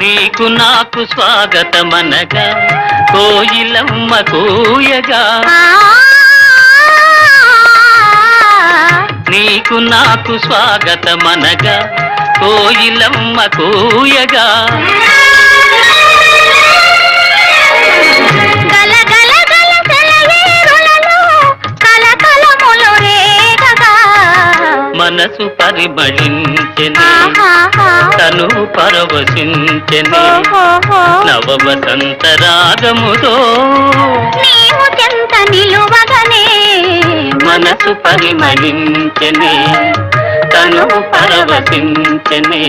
నీకు నాకు స్వాగతమనగా కోయిలమ్మ కూయగా నీకు నాకు స్వాగతమనగా కోయిలమ్మ కూయగా మనసు పరిమళించెనే తను పరవశించెనే నవ వసంత రాగముతో నీవు చెంత నిలువగనే మనసు పరిమళించెనే తను పరవశించెనే